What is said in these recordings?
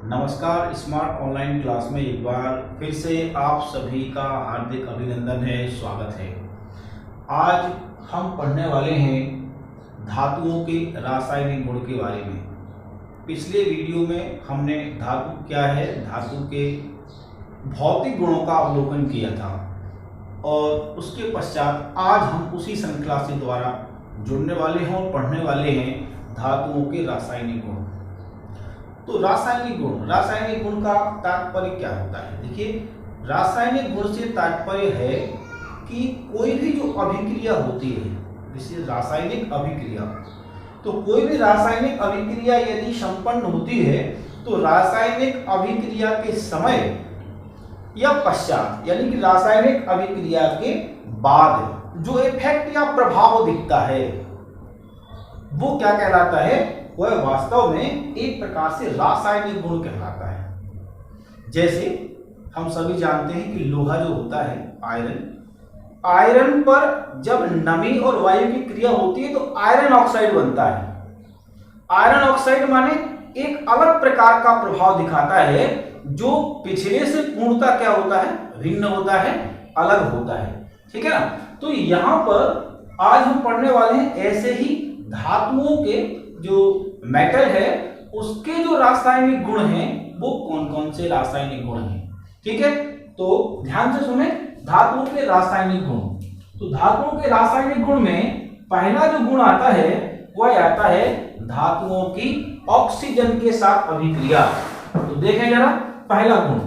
नमस्कार। Smart online class में एक बार फिर से आप सभी का हार्दिक अभिनंदन है, स्वागत है। आज हम पढ़ने वाले हैं धातुओं के रासायनिक गुण के बारे में। पिछले वीडियो में हमने धातु क्या है, धातु के भौतिक गुणों का अवलोकन किया था और उसके पश्चात आज हम उसी श्रृंखला से द्वारा जुड़ने वाले हैं और पढ़ने वाले हैं धातुओं के रासायनिक गुण। तो रासायनिक गुण का तात्पर्य क्या होता है? देखिए, रासायनिक गुण से तात्पर्य है कि कोई भी जो अभिक्रिया होती है, जैसे रासायनिक अभिक्रिया, तो कोई भी रासायनिक अभिक्रिया यदि संपन्न होती है तो रासायनिक अभिक्रिया के समय या पश्चात, यानी कि रासायनिक अभिक्रिया के बाद जो इफेक्ट या प्रभाव दिखता है वो क्या कहलाता है? वह वास्तव में एक प्रकार से रासायनिक गुण कहलाता है। जैसे हम सभी जानते हैं कि लोहा जो होता है, आयरन पर जब नमी और वायु की क्रिया होती है तो आयरन ऑक्साइड बनता है। आयरन ऑक्साइड माने एक अलग प्रकार का प्रभाव दिखाता है जो पिछले से पूर्णतः क्या होता है? भिन्न होता है, अलग होता है। ठीक है ना? तो यहां पर आज हम पढ़ने वाले हैं ऐसे ही धातुओं के जो मेटल है उसके जो रासायनिक गुण हैं वो कौन कौन से रासायनिक गुण हैं। ठीक है, तो ध्यान से सुने, धातुओं के रासायनिक गुण। तो धातुओं के रासायनिक गुण में पहला जो गुण आता है वह आता है धातुओं की ऑक्सीजन के साथ अभिक्रिया। तो देखें जरा, पहला गुण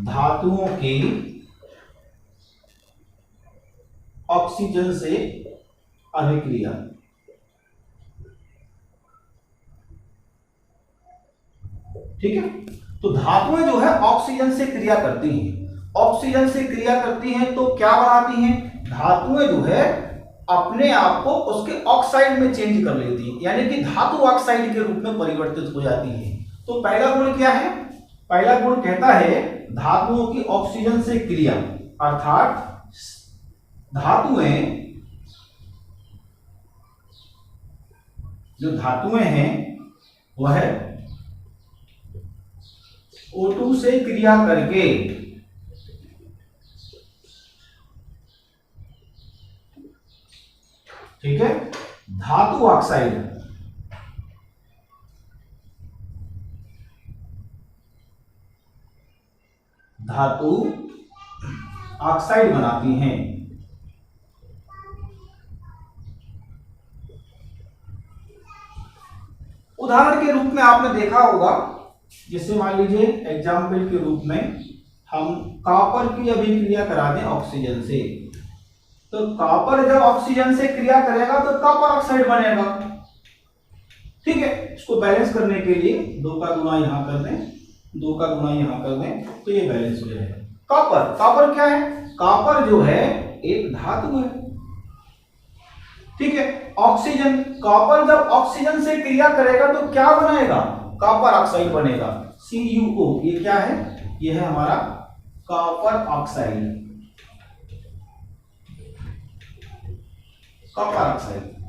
धातुओं की ऑक्सीजन से अभिक्रिया। ठीक है, तो धातुएं जो है ऑक्सीजन से क्रिया करती हैं। ऑक्सीजन से क्रिया करती हैं तो क्या बनाती हैं? धातुएं जो है अपने आप को उसके ऑक्साइड में चेंज कर लेती हैं, यानी कि धातु ऑक्साइड के रूप में परिवर्तित हो जाती हैं। तो पहला गुण क्या है? पहला गुण कहता है धातुओं की ऑक्सीजन से क्रिया, अर्थात धातुएं जो धातुएं हैं वह O2 से क्रिया करके ठीक है धातु ऑक्साइड बनाती हैं। उदाहरण के रूप में आपने देखा होगा, जैसे मान लीजिए एग्जाम्पल के रूप में हम कॉपर की अभिक्रिया करा दें ऑक्सीजन से, तो कॉपर जब ऑक्सीजन से क्रिया करेगा तो कॉपर ऑक्साइड बनेगा। ठीक है, इसको बैलेंस करने के लिए 2 का गुणा यहां कर दें, 2 का गुणा यहां कर दें तो ये बैलेंस हो जाएगा। कॉपर क्या है? कॉपर जो है एक धातु है। ठीक है, ऑक्सीजन, कॉपर जब ऑक्सीजन से क्रिया करेगा तो क्या बनाएगा? कॉपर ऑक्साइड बनेगा, CuO। ये क्या है? ये है हमारा कॉपर ऑक्साइड।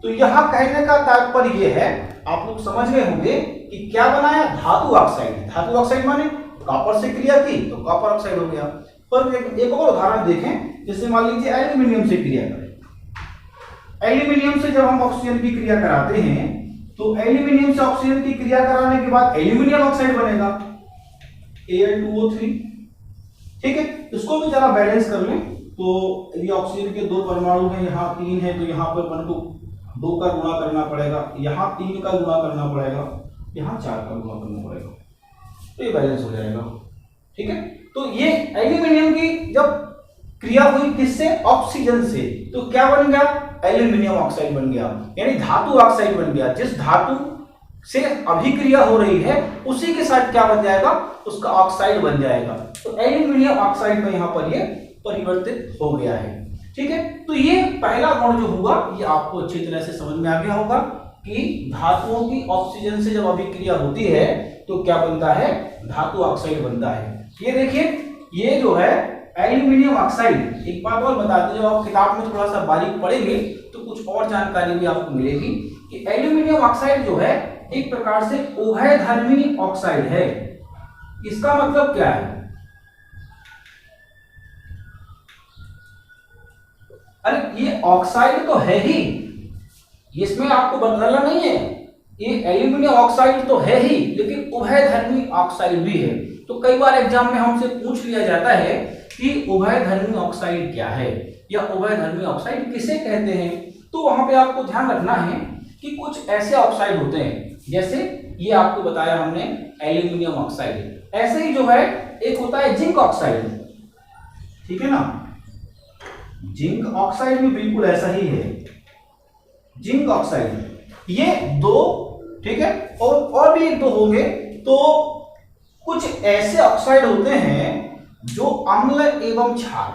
तो यहां कहने का तात्पर्य ये है, आप लोग समझ गए होंगे कि क्या बनाया? धातु ऑक्साइड। धातु ऑक्साइड माने कॉपर से क्रिया की तो कॉपर ऑक्साइड हो गया। पर एक और उदाहरण देखें, जैसे मान लीजिए एल्यूमिनियम से क्रिया करें। एल्यूमिनियम से जब हम ऑक्सीजन की क्रिया कराते हैं तो एल्यूमिनियम से ऑक्सीजन की क्रिया कराने के बाद एल्यूमिनियम ऑक्साइड बनेगा, Al2O3। ठीक है, इसको भी जरा बैलेंस कर लें। तो यदि ऑक्सीजन के 2 परमाणु हैं, यहाँ 3 है, तो यहाँ पर 1 को 2 का गुणा करना पड़ेगा, यहाँ 3 का गुणा करना पड़ेगा, यहाँ 4 का गुणा करना पड़ेगा, तो ये बैलेंस हो जाएगा। ठीक है, तो ये एल्यूमिनियम की जब क्रिया हुई किससे? ऑक्सीजन से, तो क्या बन गया? एल्यूमिनियम ऑक्साइड बन गया, यानी धातु ऑक्साइड बन गया। जिस धातु से अभिक्रिया हो रही है उसी के साथ क्या बन जाएगा? उसका ऑक्साइड बन जाएगा। तो एल्यूमिनियम ऑक्साइड में यहां पर ये परिवर्तित हो गया है। ठीक है, तो ये पहला गुण जो हुआ ये आपको अच्छी तरह से समझ में आ गया होगा कि धातुओं की ऑक्सीजन से जब अभिक्रिया होती है तो क्या बनता है? धातु ऑक्साइड बनता है। ये देखिए, ये जो है एल्यूमिनियम ऑक्साइड, एक बात और बता दें, जब आप किताब में थोड़ा सा बारीक पढ़ेंगे तो कुछ और जानकारी भी आपको मिलेगी। कि एल्यूमिनियम ऑक्साइड जो है एक प्रकार से उभयधर्मी ऑक्साइड है। इसका मतलब क्या है? अरे ये ऑक्साइड तो है ही, इसमें आपको बदलना नहीं है, ये एल्यूमिनियम ऑक्साइड तो है ही, लेकिन उभयधर्मी ऑक्साइड भी है। तो कई बार एग्जाम में हमसे पूछ लिया जाता है कि उभयधर्मी ऑक्साइड क्या है या उभयधर्मी ऑक्साइड किसे कहते हैं। तो वहां पे आपको ध्यान रखना है कि कुछ ऐसे ऑक्साइड होते हैं, जैसे ये आपको बताया हमने एल्यूमिनियम ऑक्साइड, ऐसे ही जो है एक होता है जिंक ऑक्साइड, ठीक है ना। जिंक ऑक्साइड भी बिल्कुल ऐसा ही है, जिंक ऑक्साइड, ये दो, ठीक है। और भी एक दो होंगे। तो कुछ ऐसे ऑक्साइड होते हैं जो अम्ल एवं क्षार,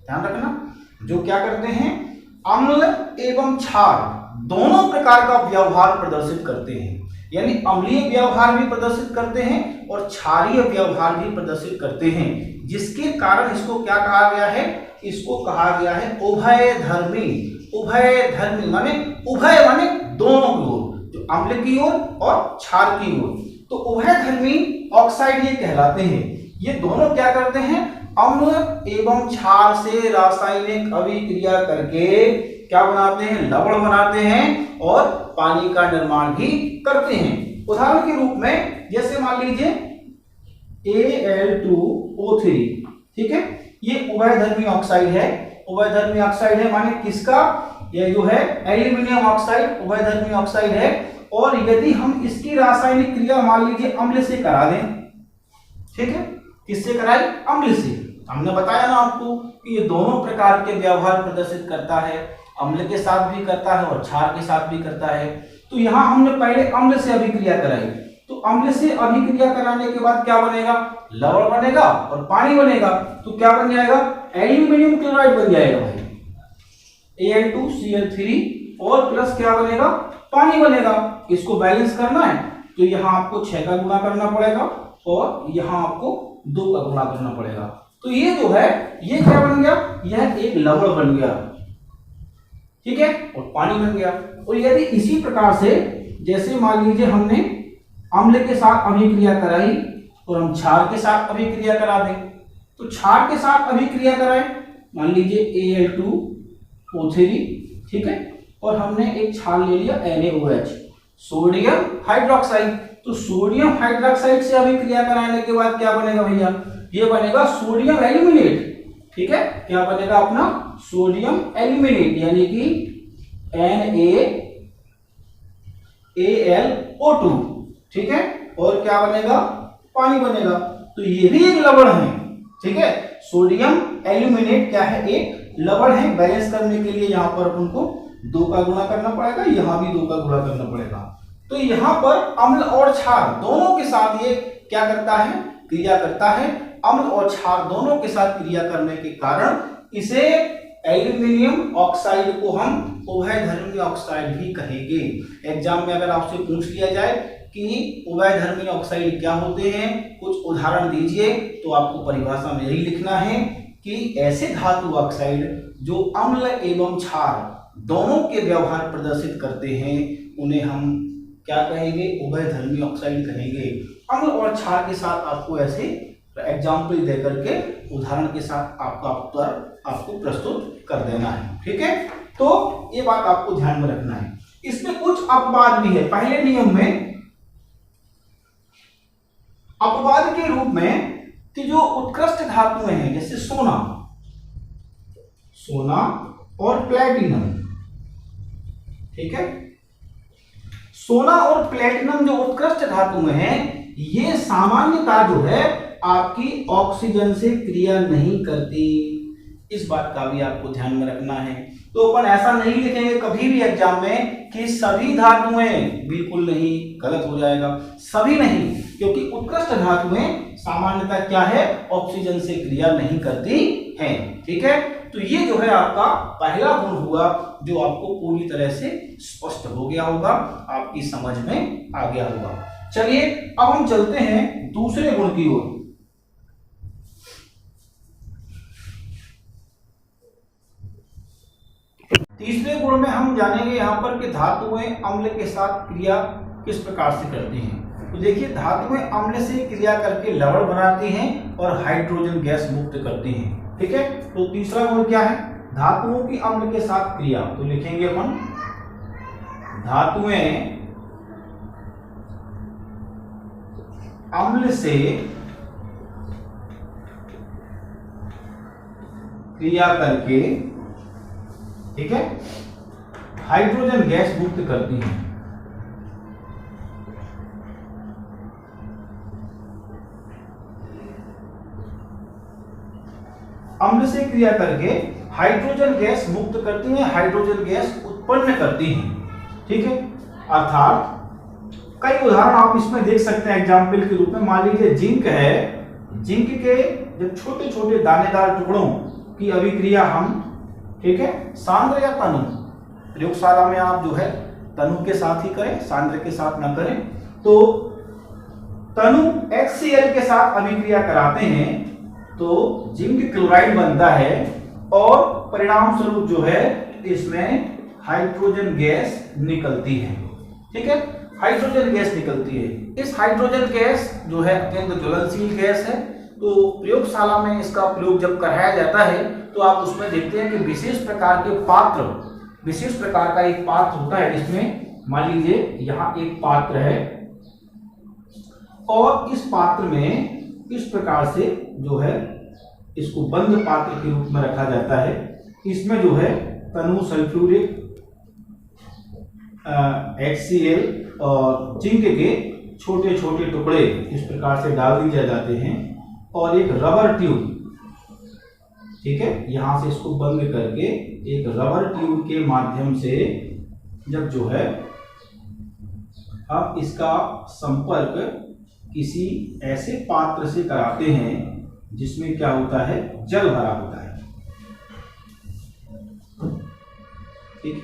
ध्यान रखना, जो क्या करते हैं, अम्ल एवं क्षार दोनों प्रकार का व्यवहार प्रदर्शित करते हैं। यानी अम्लीय व्यवहार भी प्रदर्शित करते हैं और क्षारीय व्यवहार भी प्रदर्शित करते हैं, जिसके कारण इसको क्या कहा गया है? इसको कहा गया है उभयधर्मी। उभयधर्मी माने उभय माने दोनों की ओर, जो अम्ल की ओर और क्षार की ओर। तो उभयधर्मी ऑक्साइड ये कहलाते हैं। ये दोनों क्या करते हैं? अम्ल एवं क्षार से रासायनिक अभिक्रिया करके क्या बनाते हैं? लवण बनाते हैं और पानी का निर्माण भी करते हैं। उदाहरण के रूप में जैसे मान लीजिए Al2O3, ठीक है, ये उभयधर्मी ऑक्साइड है। उभयधर्मी ऑक्साइड है माने किसका? ये जो है एल्यूमिनियम ऑक्साइड उभयधर्मी ऑक्साइड है। और यदि हम इसकी रासायनिक क्रिया मान लीजिए अम्ल से करा दें, ठीक है, किससे कराएं? अम्ल से। हमने बताया ना आपको कि ये दोनों प्रकार के व्यवहार प्रदर्शित करता है, अम्ल के साथ भी करता है और क्षार के साथ भी करता है। तो यहां हमने पहले अम्ल से अभिक्रिया कराई, तो अम्ल से अभिक्रिया कराने के बाद क्या बनेगा? लवण बनेगा और पानी बनेगा। तो क्या बन जाएगा? एल्यूमिनियम क्लोराइड बन जाएगा भाई, Al2Cl3 और प्लस क्या बनेगा? पानी बनेगा। इसको बैलेंस करना है तो यहाँ आपको 6 का गुणा करना पड़ेगा और यहाँ आपको 2 का गुणा करना पड़ेगा। तो ये जो है ये क्या बन गया? यह एक लवण बन गया, ठीक है, और पानी बन गया। और यदि इसी प्रकार से जैसे मान लीजिए हमने अम्ल के साथ अभिक्रिया कराई और हम क्षार के साथ अभिक्रिया करा दें, तो क्षार के साथ अभिक्रिया कराएं, मान लीजिए Al2O3, ठीक है, और हमने एक क्षार ले लिया NaOH, सोडियम हाइड्रोक्साइड। तो सोडियम हाइड्रोक्साइड से अभिक्रिया कराने के बाद क्या बनेगा भैया? ये बनेगा सोडियम एल्यूमिनेट, ठीक है, क्या बनेगा अपना? सोडियम एल्यूमिनेट, यानी कि NaAlO2, ठीक है, और क्या बनेगा? पानी बनेगा। तो ये भी एक लवण है, ठीक है। सोडियम एल्यूमिनेट क्या है? एक लवण है। बैलेंस करने के लिए यहाँ पर अपन को 2 का गुणा करना पड़ेगा, यहाँ भी 2 का गुणा करना पड़ेगा। तो यहाँ पर अम्ल और क्षार दोनों के साथ ये क्या करता है? क्रिया करता है। अम्ल और क्षार दोनों के साथ क्रिया करने के कारण इसे एल्यूमिनियम ऑक्साइड को हम उभयधर्मी ऑक्साइड भी कहेंगे। एग्जाम में अगर आपसे पूछ लिया जाए कि उभयधर्मी ऑक्साइड क्या होते हैं, कुछ उदाहरण दीजिए, तो आपको परिभाषा में यही लिखना है कि ऐसे धातु ऑक्साइड जो अम्ल एवं क्षार दोनों के व्यवहार प्रदर्शित करते हैं, उन्हें हम क्या कहेंगे? उभयधर्मी ऑक्साइड कहेंगे। अम्ल और क्षार के साथ आपको ऐसे एग्जाम्पल देकर के उदाहरण के साथ आपका उत्तर आपको प्रस्तुत कर देना है, ठीक है। तो ये बात आपको ध्यान में रखना है। इसमें कुछ अपवाद भी है। पहले नियम में अपवाद के रूप में कि जो उत्कृष्ट धातुएं हैं, जैसे सोना और प्लेटिनम, ठीक है, सोना और प्लेटिनम जो उत्कृष्ट धातुएं हैं, ये सामान्यतः जो है आपकी ऑक्सीजन से क्रिया नहीं करती। इस बात का भी आपको ध्यान में रखना है। तो अपन ऐसा नहीं लिखेंगे कभी भी एग्जाम में कि सभी धातुएं, बिल्कुल नहीं, गलत हो जाएगा। सभी नहीं, क्योंकि उत्कृष्ट धातुएं सामान्यतः क्या है? ऑक्सीजन से क्रिया नहीं करती हैं, ठीक है। तो ये जो है आपका पहला गुण हुआ, जो आपको पूरी तरह से स्पष्ट हो गया होगा, आपकी समझ में आ गया होगा। चलिए अब हम चलते हैं दूसरे गुण की ओर। तीसरे गुण में हम जानेंगे यहाँ पर कि धातुएं अम्ल के साथ क्रिया किस प्रकार से करती हैं। तो देखिए, धातुएं अम्ल से क्रिया करके लवण बनाती हैं और हाइड्रोजन गैस मुक्त करती हैं। ठीक है, तो तीसरा गुण क्या है? धातुओं की अम्ल के साथ क्रिया। तो लिखेंगे अपन, धातुएं अम्ल से क्रिया करके, ठीक है, हाइड्रोजन गैस मुक्त करती हैं। अम्ल से क्रिया करके हाइड्रोजन गैस मुक्त करती हैं, हाइड्रोजन गैस उत्पन्न करती हैं। ठीक है, अर्थात कई उदाहरण आप इसमें देख सकते हैं एग्जाम्पल के रूप में। मान लीजिए जिंक है, जिंक के जब छोटे छोटे दानेदार टुकड़ों की अभिक्रिया हम, ठीक है, सांद्र या तनु, प्रयोगशाला में आप जो है तनु के साथ ही करें, सांद्र के साथ ना करें। तो तनु HCl के साथ अभिक्रिया कराते हैं तो जिंक क्लोराइड बनता है और परिणाम स्वरूप जो है इसमें हाइड्रोजन गैस निकलती है। ठीक है, हाइड्रोजन गैस निकलती है। इस हाइड्रोजन गैस जो है अत्यंत ज्वलनशील गैस है। तो प्रयोगशाला में इसका प्रयोग जब कराया जाता है तो आप उसमें देखते हैं कि विशेष प्रकार के पात्र, विशेष प्रकार का एक पात्र होता है जिसमें मान लीजिए यहाँ एक पात्र है और इस पात्र में इस प्रकार से जो है इसको बंद पात्र के रूप में रखा जाता है। इसमें जो है तनु सल्फ्यूरिक HCl और जिंक के छोटे छोटे टुकड़े इस प्रकार से डाल दिए जाते हैं और एक रबर ट्यूब, ठीक है, यहां से इसको बंद करके एक रबर ट्यूब के माध्यम से जब जो है हम इसका संपर्क किसी ऐसे पात्र से कराते हैं जिसमें क्या होता है, जल भरा होता है। ठीक,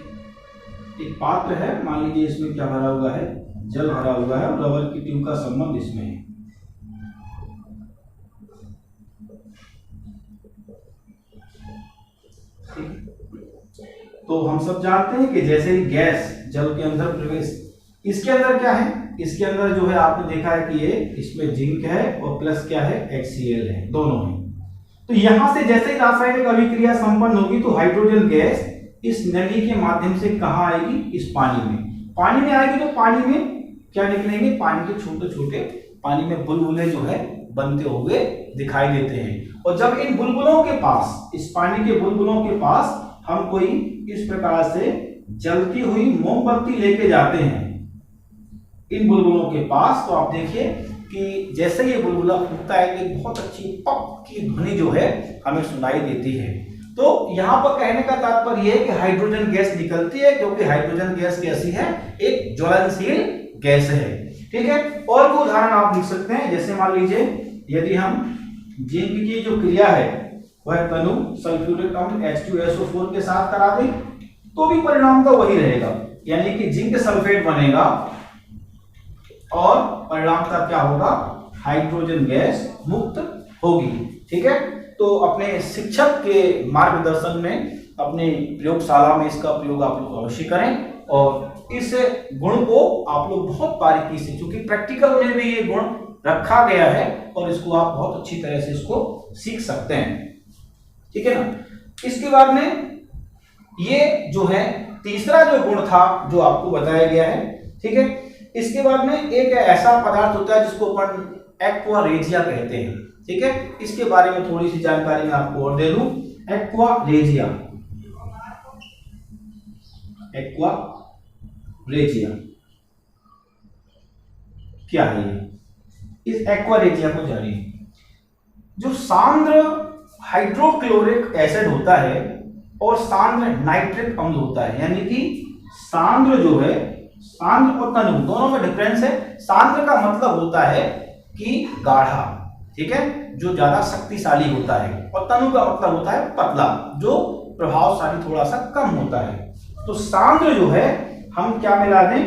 एक पात्र है, मान लीजिए इसमें क्या भरा हुआ है, जल भरा हुआ है और रबर की ट्यूब का संबंध इसमें है। तो हम सब जानते हैं कि जैसे ही गैस जल के अंदर प्रवेश, इसके अंदर क्या है, इसके अंदर जो है आपने देखा है कि ये इसमें जिंक है और प्लस क्या है, HCl है, दोनों है। तो यहां से जैसे ही रासायनिक अभिक्रिया संपन्न होगी तो हाइड्रोजन गैस इस नली के माध्यम से कहां आएगी, इस पानी में। पानी में आएगी तो पानी में क्या निकलेंगे, पानी के छोटे छोटे पानी में बुलबुले जो है बनते हुए दिखाई देते हैं। और जब इन बुलबुलों के पास, इस पानी के बुलबुलों के पास हम कोई इस प्रकार से जलती हुई मोमबत्ती लेके जाते हैं इन बुलबुलों के पास, तो आप देखिए कि जैसे ये बुलबुला फूटता है कि बहुत अच्छी पप की ध्वनि जो है हमें सुनाई देती है। तो यहाँ पर कहने का तात्पर्य है कि हाइड्रोजन गैस निकलती है क्योंकि हाइड्रोजन गैस कैसी है, एक ज्वलनशील गैस है। ठीक है, और भी उदाहरण आप लिख सकते हैं, जैसे मान लीजिए यदि हम जिंक की जो क्रिया है वह तनु सल्फ्यूरिक अम्ल H2SO4 के साथ करा दें तो भी परिणाम तो वही रहेगा, यानी कि जिंक सल्फेट बनेगा और परिणाम का क्या होगा, हाइड्रोजन गैस मुक्त होगी। ठीक है, तो अपने शिक्षक के मार्गदर्शन में अपने प्रयोगशाला में इसका प्रयोग आप लोग अवश्य करें और इस गुण को आप लोग बहुत बारीकी से, क्योंकि प्रैक्टिकल में भी ये गुण रखा गया है और इसको आप बहुत अच्छी तरह से इसको सीख सकते हैं। ठीक है ना। इसके बाद में ये जो है तीसरा जो गुण था जो आपको बताया गया है। ठीक है, इसके बाद में एक ऐसा पदार्थ होता है जिसको अपन एक्वा रेजिया कहते हैं। ठीक है, इसके बारे में थोड़ी सी जानकारी मैं आपको और दे दूं। एक्वा रेजिया, एक्वा रेजिया क्या है ये, इस एक्वा रेजिया को जानिए। जो सांद्र हाइड्रोक्लोरिक एसिड होता है और सांद्र नाइट्रिक अम्ल होता है, यानी कि सांद्र जो है, सांद्र और तनु दोनों में डिफरेंस है। सांद्र का मतलब होता है कि गाढ़ा, ठीक है, जो ज्यादा शक्तिशाली होता है, और तनु का मतलब होता है पतला, जो प्रभावशाली थोड़ा सा कम होता है। तो सांद्र जो है हम क्या मिला दें,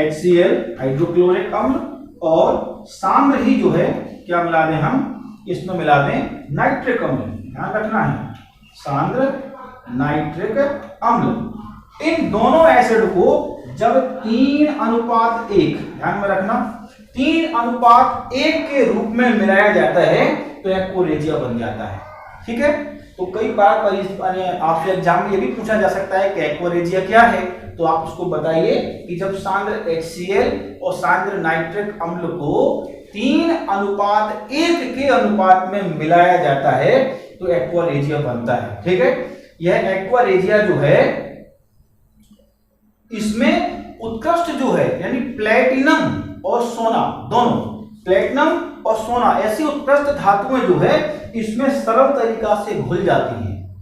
HCl हाइड्रोक्लोरिक अम्ल, और सांद्र ही जो है क्या मिला दें हम, इसमें मिला दें नाइट्रिक अम्ल। ध्यान रखना है, सांद्र नाइट्रिक अम्ल। इन दोनों एसिड को जब 3:1, ध्यान में रखना, 3:1 के रूप में मिलाया जाता है तो एक्वारेजिया बन जाता है। ठीक है, तो कई बार आपसे एग्जाम में ये भी पूछा जा सकता है कि एक्वारेजिया क्या है, तो आप उसको बताइए कि जब सांद्र HCl और सांद्र नाइट्रिक अम्ल को 3:1 के अनुपात में मिलाया जाता है तो एक्वारेजिया बनता है। ठीक है, यह एक्वारेजिया जो है इसमें उत्कृष्ट जो है यानी प्लेटिनम और सोना, दोनों प्लेटिनम और सोना ऐसी उत्कृष्ट धातुएं जो है इसमें सरल तरीका से घुल जाती हैं,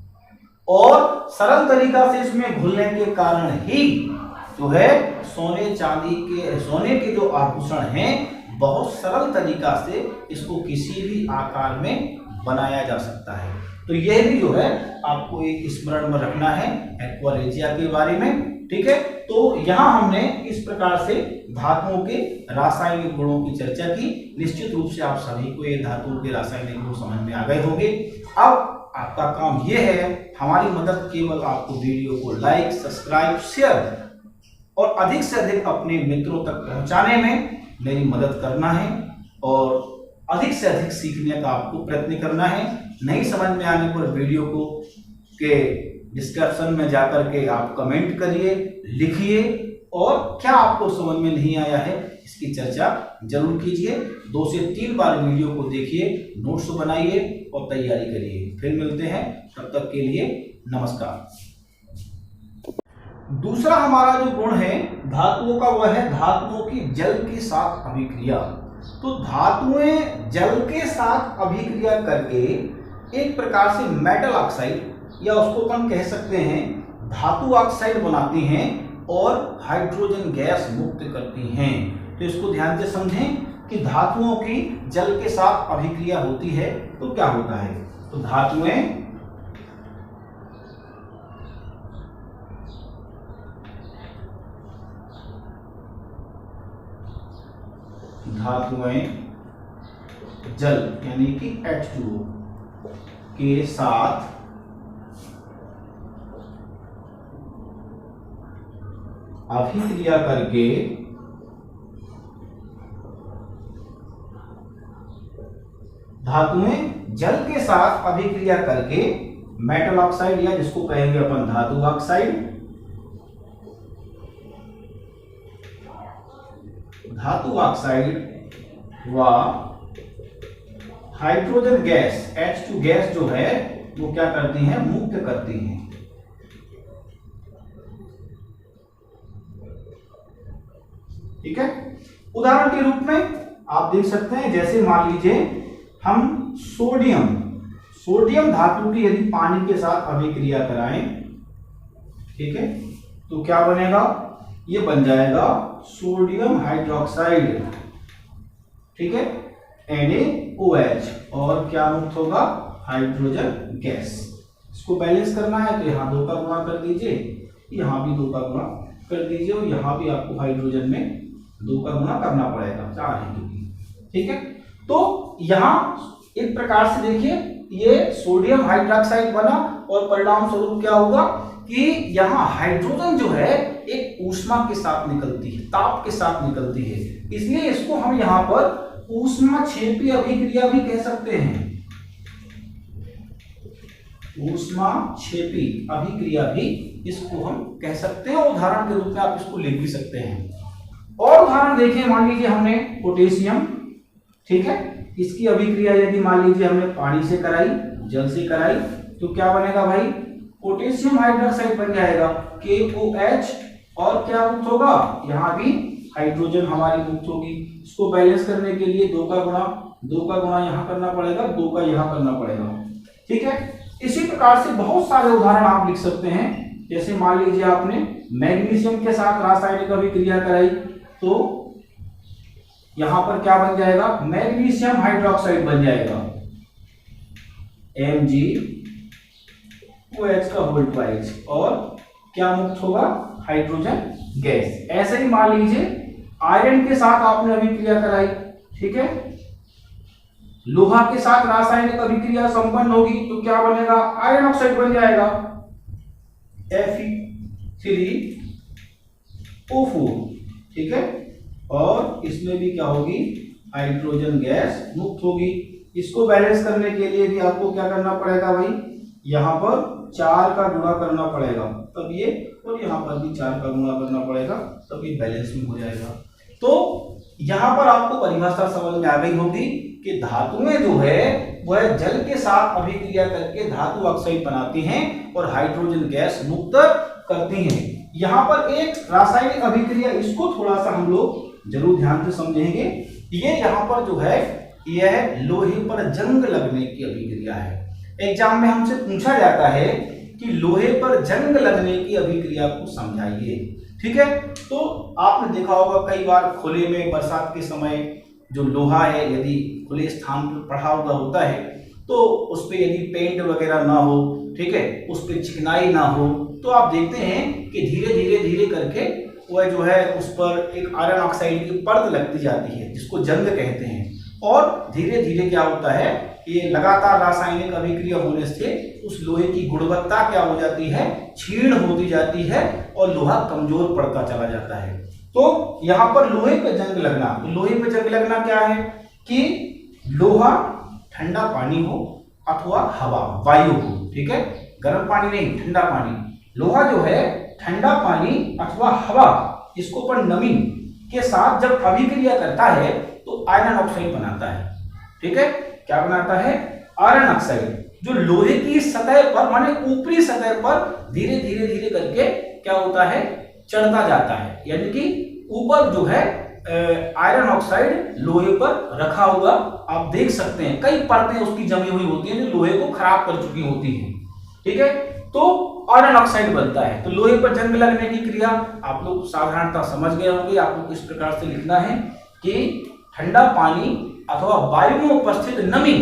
और सरल तरीका से इसमें घुलने के कारण ही जो है सोने के जो आभूषण हैं बहुत सरल तरीका से इसको किसी भी आकार में बनाया जा सकता है। तो यह भी जो है आपको एक स्मरण में रखना है एक्वारेजिया के बारे में। ठीक है, तो यहां हमने इस प्रकार से धातुओं के रासायनिक गुणों की चर्चा की। निश्चित रूप से आप सभी को ये धातुओं के रासायनिक गुण समझ में आ गए होंगे। अब आपका काम यह है, हमारी मदद केवल आपको वीडियो को लाइक, सब्सक्राइब, शेयर और अधिक से अधिक अपने मित्रों तक पहुंचाने में मेरी मदद करना है, और अधिक से अधिक सीखने का आपको प्रयत्न करना है। नहीं समझ में आने पर वीडियो को के डिस्क्रिप्शन में जाकर के आप कमेंट करिए, लिखिए, और क्या आपको समझ में नहीं आया है इसकी चर्चा जरूर कीजिए। 2 से 3 बार वीडियो को देखिए, नोट्स बनाइए और तैयारी करिए। फिर मिलते हैं, तब तक के लिए नमस्कार। दूसरा हमारा जो गुण है धातुओं का वह है धातुओं की जल के साथ अभिक्रिया। तो धातुएं जल के साथ अभिक्रिया करके एक प्रकार से मेटल ऑक्साइड या उसको अपन कह सकते हैं धातु ऑक्साइड बनाती हैं और हाइड्रोजन गैस मुक्त करती हैं। तो इसको ध्यान से समझें कि धातुओं की जल के साथ अभिक्रिया होती है तो क्या होता है। तो धातुएं जल यानी कि H2O के साथ अभिक्रिया करके धातुएं जल के साथ अभिक्रिया करके मेटल ऑक्साइड या जिसको कहेंगे अपन धातु ऑक्साइड, व हाइड्रोजन गैस H2 गैस जो है वो क्या करती हैं, मुक्त करती हैं। ठीक है, उदाहरण के रूप में आप देख सकते हैं, जैसे मान लीजिए हम सोडियम धातु की यदि पानी के साथ अभिक्रिया कराएं, ठीक है, तो क्या बनेगा, ये बन जाएगा सोडियम हाइड्रोक्साइड। ठीक है, NaOH, और क्या मुक्त होगा, हाइड्रोजन गैस। इसको बैलेंस करना है तो यहाँ 2 का गुणा कर दीजिए, यहाँ भी 2 का गुणा कर दीजिए, और यहाँ भी आपको हाइड्रोजन में 2 का गुणा करना पड़ेगा, 4 है क्योंकि। ठीक है, तो यहाँ एक प्रकार से देखिए ये सोडियम हाइड्रोक्साइड बना, और परिणाम स्वरूप क्या होगा कि यहाँ हाइड्रोजन जो है एक ऊष्मा के साथ निकलती है, ताप के साथ निकलती है, इसलिए इसको हम यहाँ पर ऊष्माक्षेपी अभिक्रिया भी कह सकते हैं। ऊष्माक्षेपी अभिक्रिया भी इसको हम कह सकते हैं, उदाहरण के रूप में आप इसको लिख भी सकते हैं। और उदाहरण देखें, मान लीजिए हमने पोटेशियम, ठीक है, इसकी अभिक्रिया यदि मान लीजिए हमने पानी से कराई, जल से कराई, तो क्या बनेगा भाई, पोटेशियम हाइड्रोक्साइड बन जाएगा KOH, और क्या मुक्त होगा, यहाँ भी हाइड्रोजन हमारी मुक्त होगी। इसको बैलेंस करने के लिए 2 का गुणा यहाँ करना पड़ेगा, 2 का यहाँ करना पड़ेगा। ठीक है, इसी प्रकार से बहुत सारे उदाहरण आप लिख सकते हैं। जैसे मान लीजिए आपने मैग्नीशियम के साथ रासायनिक अभिक्रिया कराई, तो यहां पर क्या बन जाएगा, मैग्नीशियम हाइड्रोक्साइड बन जाएगा, MgOH, और क्या मुक्त होगा, हाइड्रोजन गैस। ऐसे ही मान लीजिए आयरन के साथ आपने अभिक्रिया कराई, ठीक है, लोहा के साथ रासायनिक अभिक्रिया संपन्न होगी, तो क्या बनेगा, आयरन ऑक्साइड बन जाएगा। Fe3O4, ठीक है, और इसमें भी क्या होगी, हाइड्रोजन गैस मुक्त होगी। इसको बैलेंस करने के लिए भी आपको क्या करना पड़ेगा भाई, यहाँ पर 4 का गुणा करना पड़ेगा, तब ये, और यहाँ पर भी 4 का गुणा करना पड़ेगा, तब ये बैलेंस में हो जाएगा। तो यहाँ पर आपको परिभाषा समझ में आ गई होगी कि धातुएं जो है वह जल के साथ अभिक्रिया करके धातु ऑक्साइड बनाती हैं और हाइड्रोजन गैस मुक्त करती हैं। यहाँ पर एक रासायनिक अभिक्रिया, इसको थोड़ा सा हम लोग जरूर ध्यान से समझेंगे। ये यहाँ पर जो है यह लोहे पर जंग लगने की अभिक्रिया है। एग्जाम में हमसे पूछा जाता है कि लोहे पर जंग लगने की अभिक्रिया को समझाइए, ठीक है। तो आपने देखा होगा कई बार खुले में बरसात के समय जो लोहा है यदि खुले स्थान पर पड़ा हुआ होता है तो उस पर यदि पेंट वगैरह ना हो, ठीक है, उस पर चिकनाई ना हो, तो आप देखते हैं कि धीरे धीरे करके वह जो है उस पर एक आयरन ऑक्साइड की परत लगती जाती है जिसको जंग कहते हैं, और धीरे धीरे क्या होता है, ये लगातार रासायनिक अभिक्रिया होने से उस लोहे की गुणवत्ता क्या हो जाती है, क्षीण होती जाती है और लोहा कमजोर पड़ता चला जाता है। तो यहाँ पर लोहे पे जंग लगना, तो लोहे पे जंग लगना क्या है कि लोहा ठंडा पानी हो अथवा हवा, वायु हो, ठीक है, गर्म पानी नहीं, ठंडा पानी। लोहा जो है ठंडा पानी अथवा हवा, इसको पर नमी के साथ जब अभिक्रिया करता है तो आयरन ऑक्साइड बनाता है, ठीक है। क्या बनाता है, आयरन ऑक्साइड, जो लोहे की सतह पर, माने ऊपरी सतह पर धीरे धीरे करके क्या होता है, चढ़ता जाता है, यानी कि ऊपर जो है आयरन ऑक्साइड लोहे पर रखा हुआ आप देख सकते हैं, कई परतें उसकी जमी हुई होती हैं जो लोहे को खराब कर चुकी होती हैं, ठीक है। तो आयरन ऑक्साइड बनता है। तो लोहे पर जंग लगने की क्रिया आप लोग साधारणतः समझ गए होंगे। आपको इस प्रकार से लिखना है कि ठंडा पानी अथवा वायु में उपस्थित नमी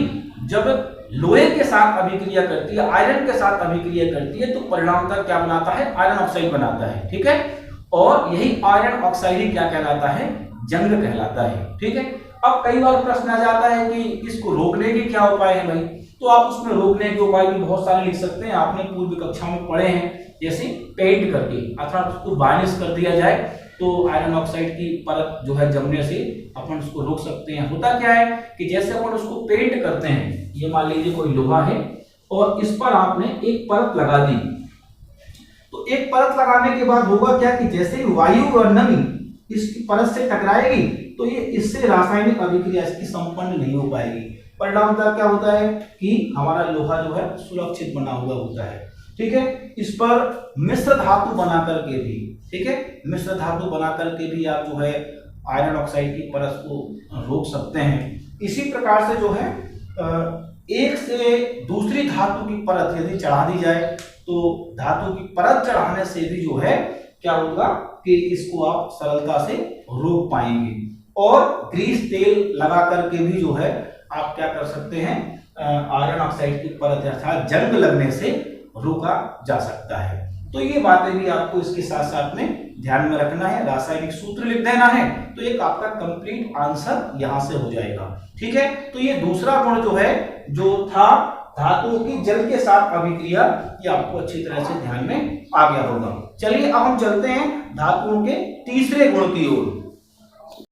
जब लोहे के साथ अभिक्रिया करती है, आयरन के साथ अभिक्रिया करती है, तो परिणामतः क्या बनाता है, आयरन ऑक्साइड बनाता है, ठीक है। और यही आयरन ऑक्साइड ही क्या कहलाता है, जंग कहलाता है, ठीक है। अब कई बार प्रश्न आ जाता है कि इसको रोकने के क्या उपाय है भाई, तो आप उसमें रोकने के उपाय भी बहुत सारे लिख सकते हैं। आपने पूर्व कक्षा में पढ़े हैं, जैसे पेंट करके अथवा उसको वार्निश कर दिया जाए तो आयरन ऑक्साइड की परत जो है जमने से अपन उसको रोक सकते हैं। होता क्या है कि जैसे अपन उसको पेंट करते हैं, ये मान लीजिए कोई लोहा है और इस पर आपने एक परत लगा दी, तो एक परत लगाने के बाद होगा क्या कि जैसे ही वायु और नमी इसकी परत से टकराएगी तो ये इससे रासायनिक अभिक्रिया इसकी संपन्न नहीं हो पाएगी। परिणामतः क्या होता है कि हमारा लोहा जो है सुरक्षित बना हुआ होता है, ठीक है। इस पर मिश्र धातु बना करके भी, ठीक है, मिश्र धातु बना करके भी आप जो है आयरन ऑक्साइड की परत को रोक सकते हैं। इसी प्रकार से जो है एक से दूसरी धातु की परत यदि चढ़ा दी जाए तो धातु की परत चढ़ाने से भी जो है क्या होगा कि इसको आप सरलता से रोक पाएंगे। और ग्रीस तेल लगा करके भी जो है आप क्या कर सकते हैं, आयरन ऑक्साइड की परत अर्थात जंग लगने से रोका जा सकता है। तो ये बातें भी आपको इसके साथ साथ में ध्यान में रखना है। रासायनिक सूत्र लिख देना है तो एक आपका कंप्लीट आंसर यहां से हो जाएगा, ठीक है। तो ये दूसरा गुण जो है जो था धातुओं की जल के साथ अभिक्रिया, ये आपको अच्छी तरह से ध्यान में आ गया होगा। चलिए अब हम चलते हैं धातुओं के तीसरे गुण की ओर।